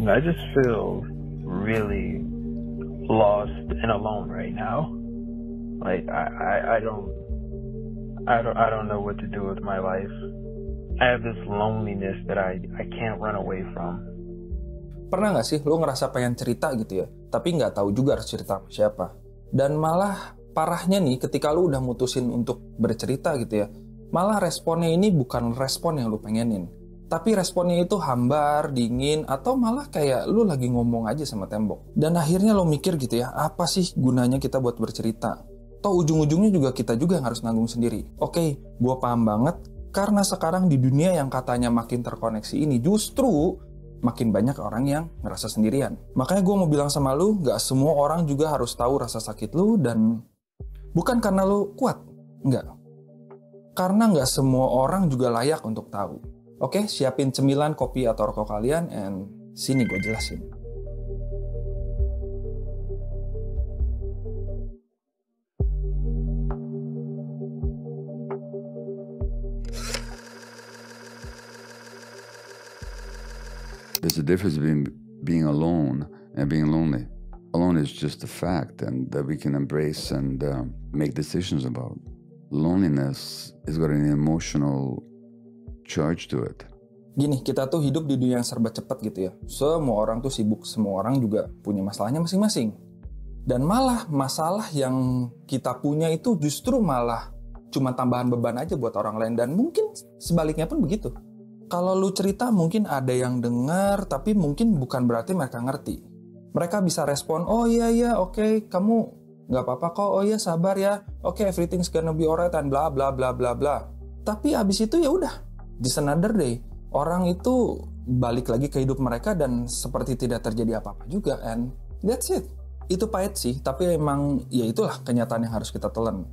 I just feel really lost and alone right now. Like I don't know what to do with my life. I have this loneliness that I can't run away from. Pernah nggak sih lo ngerasa pengen cerita gitu ya, tapi nggak tahu juga harus cerita sama siapa? Dan malah parahnya nih, ketika lo udah mutusin untuk bercerita gitu ya, malah responnya ini bukan respon yang lo pengenin. Tapi responnya itu hambar, dingin, atau malah kayak lo lagi ngomong aja sama tembok. Dan akhirnya lo mikir gitu ya, apa sih gunanya kita buat bercerita? Toh ujung-ujungnya juga kita juga yang harus nanggung sendiri. Oke, gue paham banget. Karena sekarang di dunia yang katanya makin terkoneksi ini, justru makin banyak orang yang ngerasa sendirian. Makanya gue mau bilang sama lu, gak semua orang juga harus tahu rasa sakit lu, dan bukan karena lu kuat, enggak. Karena gak semua orang juga layak untuk tahu. Oke, siapin cemilan, kopi, atau rokok kalian, and sini gue jelasin. There's a difference between being alone and being lonely. Alone is just a fact and that we can embrace and make decisions about. Loneliness has got an emotional charge to it. Gini, kita tuh hidup di dunia yang serba cepat gitu ya. Semua orang tuh sibuk, semua orang juga punya masalahnya masing-masing. Dan malah masalah yang kita punya itu justru malah cuma tambahan beban aja buat orang lain. Dan mungkin sebaliknya pun begitu. Kalau lu cerita mungkin ada yang dengar, tapi mungkin bukan berarti mereka ngerti. Mereka bisa respon, oh iya, oke, kamu nggak apa-apa kok, oh iya sabar ya, oke, everything's gonna be alright, and bla bla bla bla bla. Tapi abis itu ya udah, just another day. Orang itu balik lagi ke hidup mereka dan seperti tidak terjadi apa-apa juga, and that's it. Itu pahit sih, tapi emang ya itulah kenyataan yang harus kita telan.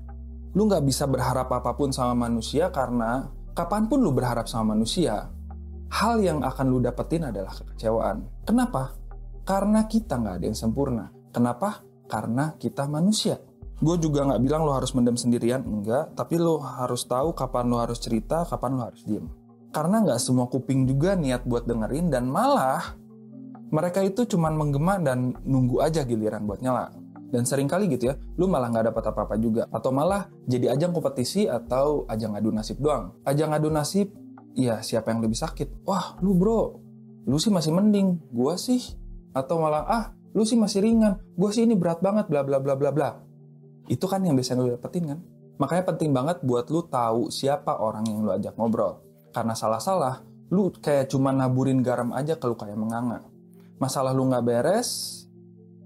Lu nggak bisa berharap apapun sama manusia karena kapanpun lu berharap sama manusia, hal yang akan lu dapetin adalah kekecewaan. Kenapa? Karena kita nggak ada yang sempurna. Kenapa? Karena kita manusia. Gue juga nggak bilang lu harus mendem sendirian, enggak. Tapi lu harus tahu kapan lu harus cerita, kapan lu harus diem. Karena nggak semua kuping juga niat buat dengerin, dan malah mereka itu cuman menggema dan nunggu aja giliran buat nyala. Dan seringkali gitu ya, lu malah nggak dapat apa-apa juga. Atau malah jadi ajang kompetisi atau ajang adu nasib doang. Ajang adu nasib, ya siapa yang lebih sakit? Wah, lu bro, lu sih masih mending, gua sih. Atau malah, lu sih masih ringan, gua sih ini berat banget, bla bla bla bla bla. Itu kan yang biasanya lu dapetin kan? Makanya penting banget buat lu tahu siapa orang yang lu ajak ngobrol. Karena salah-salah, lu kayak cuma naburin garam aja ke luka yang menganga. Masalah lu nggak beres,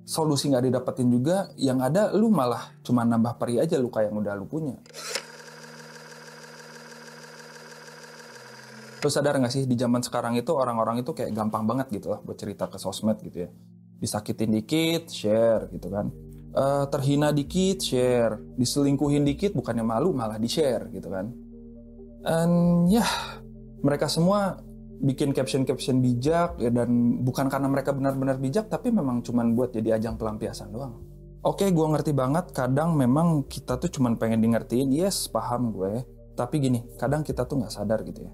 solusi nggak didapetin juga, yang ada lu malah cuma nambah perih aja luka yang udah lu punya. Lu sadar nggak sih, di zaman sekarang itu orang-orang itu kayak gampang banget gitu lah buat cerita ke sosmed gitu ya. Disakitin dikit, share gitu kan. Terhina dikit, share. Diselingkuhin dikit, bukannya malu, malah di-share gitu kan. And ya, mereka semua bikin caption-caption bijak ya, dan bukan karena mereka benar-benar bijak, tapi memang cuman buat jadi ajang pelampiasan doang. Oke, gue ngerti banget, kadang memang kita tuh cuman pengen di ngertiin, yes, paham gue. Tapi gini, kadang kita tuh nggak sadar gitu ya.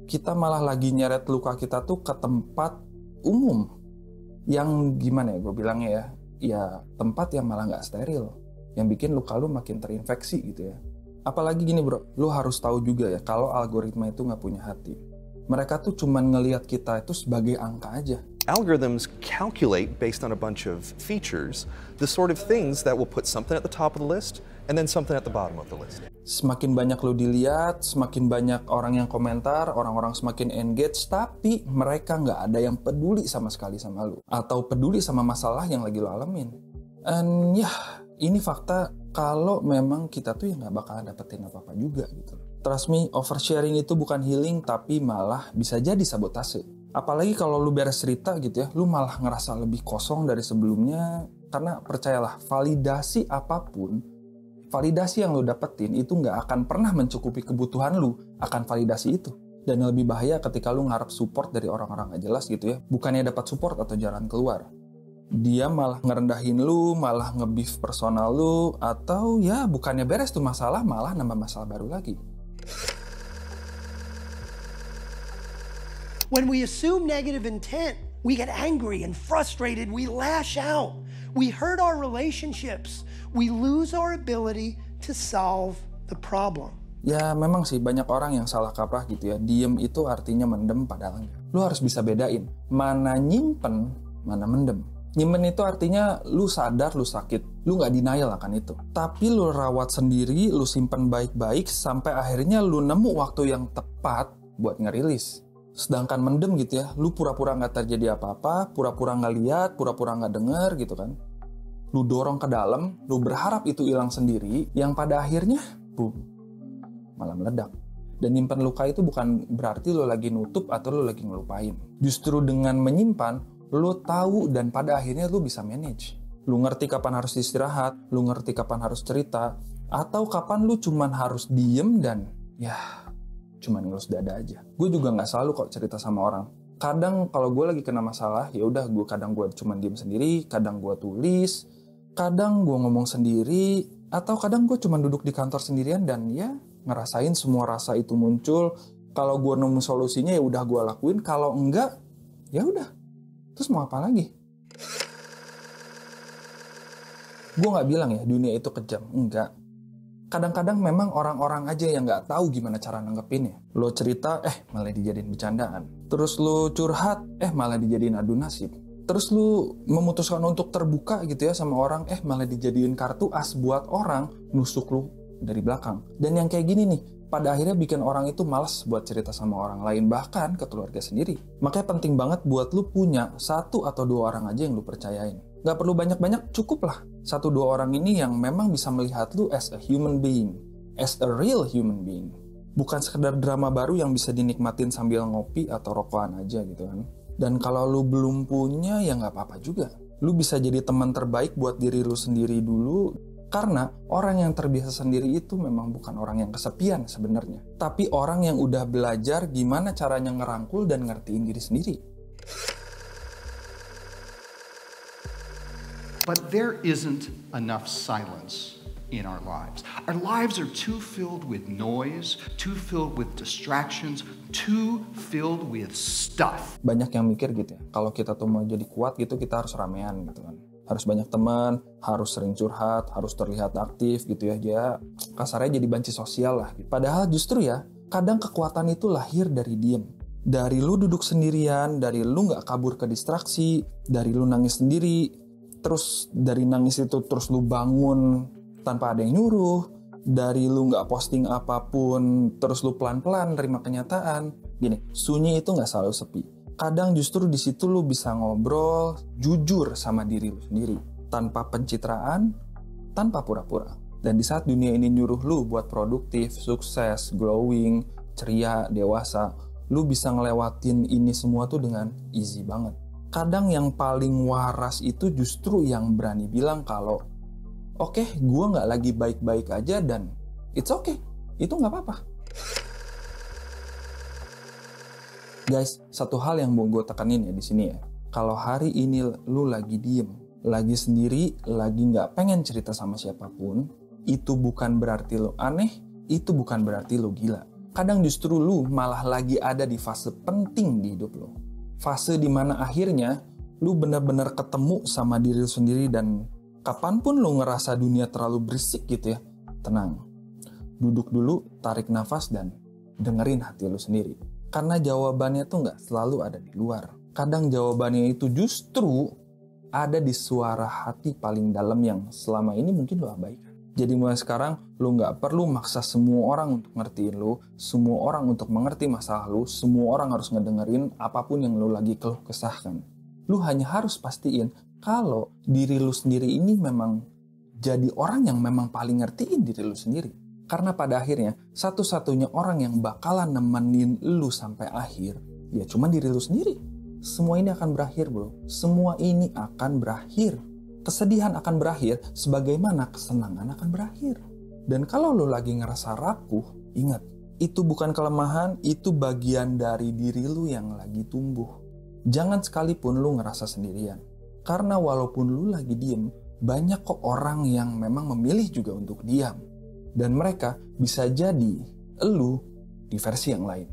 Kita malah lagi nyeret luka kita tuh ke tempat umum. Yang gimana ya gue bilangnya ya, ya tempat yang malah nggak steril. Yang bikin luka lu makin terinfeksi gitu ya. Apalagi gini bro, lu harus tahu juga ya, kalau algoritma itu nggak punya hati. Mereka tuh cuman ngelihat kita itu sebagai angka aja. Algorithms calculate based on a bunch of features the sort of things that will put something at the top of the list and then something at the bottom of the list. Semakin banyak lu dilihat, semakin banyak orang yang komentar, orang-orang semakin engage, tapi mereka nggak ada yang peduli sama sekali sama lu. Atau peduli sama masalah yang lagi lu alamin. And ya, ini fakta kalau memang kita tuh ya nggak bakalan dapetin apa-apa juga gitu. Trust me, oversharing itu bukan healing, tapi malah bisa jadi sabotase. Apalagi kalau lu beres cerita gitu ya, lu malah ngerasa lebih kosong dari sebelumnya. Karena percayalah, validasi apapun, validasi yang lu dapetin itu nggak akan pernah mencukupi kebutuhan lu akan validasi itu. Dan yang lebih bahaya ketika lu ngarep support dari orang-orang gak jelas gitu ya. Bukannya dapat support atau jalan keluar. Dia malah ngerendahin lu, malah nge-beef personal lu, atau ya bukannya beres tuh masalah, malah nambah masalah baru lagi. When we assume negative intent, We get angry and frustrated. We lash out. We hurt our relationships. We lose our ability to solve the problem. Ya memang sih banyak orang yang salah kaprah gitu ya. Diem itu artinya mendem padahal enggak. Lu harus bisa bedain mana nyimpen, mana mendem. Nyimpen itu artinya lu sadar lu sakit, lu nggak denial akan itu. Tapi lu rawat sendiri, lu simpen baik-baik sampai akhirnya lu nemu waktu yang tepat buat ngerilis. Sedangkan mendem gitu ya, lu pura-pura nggak terjadi apa-apa, pura-pura nggak lihat, pura-pura nggak denger gitu kan. Lu dorong ke dalam, lu berharap itu hilang sendiri, yang pada akhirnya, boom, malah meledak. Dan nyimpan luka itu bukan berarti lu lagi nutup atau lu lagi ngelupain. Justru dengan menyimpan, lu tahu dan pada akhirnya lu bisa manage. Lu ngerti kapan harus istirahat, lu ngerti kapan harus cerita, atau kapan lu cuman harus diem dan ya cuman ngelus dada aja. Gue juga nggak selalu kok cerita sama orang. Kadang kalau gue lagi kena masalah, ya udah kadang gue cuman diem sendiri, kadang gue tulis, kadang gue ngomong sendiri, atau kadang gue cuman duduk di kantor sendirian dan ya ngerasain semua rasa itu muncul. Kalau gue nemu solusinya ya udah gue lakuin, kalau enggak ya udah. Terus mau apa lagi? Gue nggak bilang ya dunia itu kejam, enggak. Kadang-kadang memang orang-orang aja yang nggak tahu gimana cara nanggepinnya. Lo cerita, malah dijadiin bercandaan. Terus lo curhat, malah dijadiin adu nasib. Terus lo memutuskan untuk terbuka gitu ya sama orang, malah dijadiin kartu as buat orang nusuk lo dari belakang. Dan yang kayak gini nih, pada akhirnya bikin orang itu malas buat cerita sama orang lain, bahkan ke keluarga sendiri. Makanya penting banget buat lu punya 1 atau 2 orang aja yang lu percayain. Gak perlu banyak-banyak, cukup lah 1-2 orang ini yang memang bisa melihat lu as a human being, as a real human being. Bukan sekedar drama baru yang bisa dinikmatin sambil ngopi atau rokokan aja gitu kan. Dan kalau lu belum punya ya gak apa-apa juga. Lu bisa jadi teman terbaik buat diri lu sendiri dulu. Karena orang yang terbiasa sendiri itu memang bukan orang yang kesepian sebenarnya. Tapi orang yang udah belajar gimana caranya ngerangkul dan ngertiin diri sendiri. But there isn't enough silence in our lives. Our lives are too filled with noise, too filled with distractions, too filled with stuff. Banyak yang mikir gitu ya, kalau kita tuh mau jadi kuat gitu kita harus ramean gitu kan. Harus banyak teman, harus sering curhat, harus terlihat aktif gitu ya. Kasarnya jadi banci sosial lah. Padahal justru ya, kadang kekuatan itu lahir dari diem. Dari lu duduk sendirian, dari lu gak kabur ke distraksi, dari lu nangis sendiri, terus dari nangis itu terus lu bangun tanpa ada yang nyuruh, dari lu gak posting apapun, terus lu pelan-pelan nerima kenyataan. Gini, sunyi itu gak selalu sepi. Kadang justru di situ lu bisa ngobrol jujur sama diri lu sendiri, tanpa pencitraan, tanpa pura-pura. Dan di saat dunia ini nyuruh lu buat produktif, sukses, glowing, ceria, dewasa, lu bisa ngelewatin ini semua tuh dengan easy banget. Kadang yang paling waras itu justru yang berani bilang kalau oke, gua nggak lagi baik-baik aja dan it's okay, itu nggak apa-apa. Guys, satu hal yang mau gue tekanin ya di sini ya. Kalau hari ini lu lagi diem, lagi sendiri, lagi nggak pengen cerita sama siapapun, itu bukan berarti lu aneh, itu bukan berarti lu gila. Kadang justru lu malah lagi ada di fase penting di hidup lu. Fase dimana akhirnya lu benar-benar ketemu sama diri lu sendiri dan kapanpun lu ngerasa dunia terlalu berisik gitu ya, tenang. Duduk dulu, tarik nafas dan dengerin hati lu sendiri. Karena jawabannya tuh nggak selalu ada di luar. Kadang jawabannya itu justru ada di suara hati paling dalam yang selama ini mungkin lo abaikan. Jadi mulai sekarang lo nggak perlu maksa semua orang untuk ngertiin lo, semua orang untuk mengerti masalah lo, semua orang harus ngedengerin apapun yang lo lagi keluh kesahkan. Lo hanya harus pastiin kalau diri lo sendiri ini memang jadi orang yang memang paling ngertiin diri lo sendiri. Karena pada akhirnya, satu-satunya orang yang bakalan nemenin lu sampai akhir, ya cuma diri lu sendiri. Semua ini akan berakhir bro. Semua ini akan berakhir. Kesedihan akan berakhir, sebagaimana kesenangan akan berakhir. Dan kalau lu lagi ngerasa rapuh, ingat, itu bukan kelemahan, itu bagian dari diri lu yang lagi tumbuh. Jangan sekalipun lu ngerasa sendirian. Karena walaupun lu lagi diem, banyak kok orang yang memang memilih juga untuk diam. Dan mereka bisa jadi elu di versi yang lain.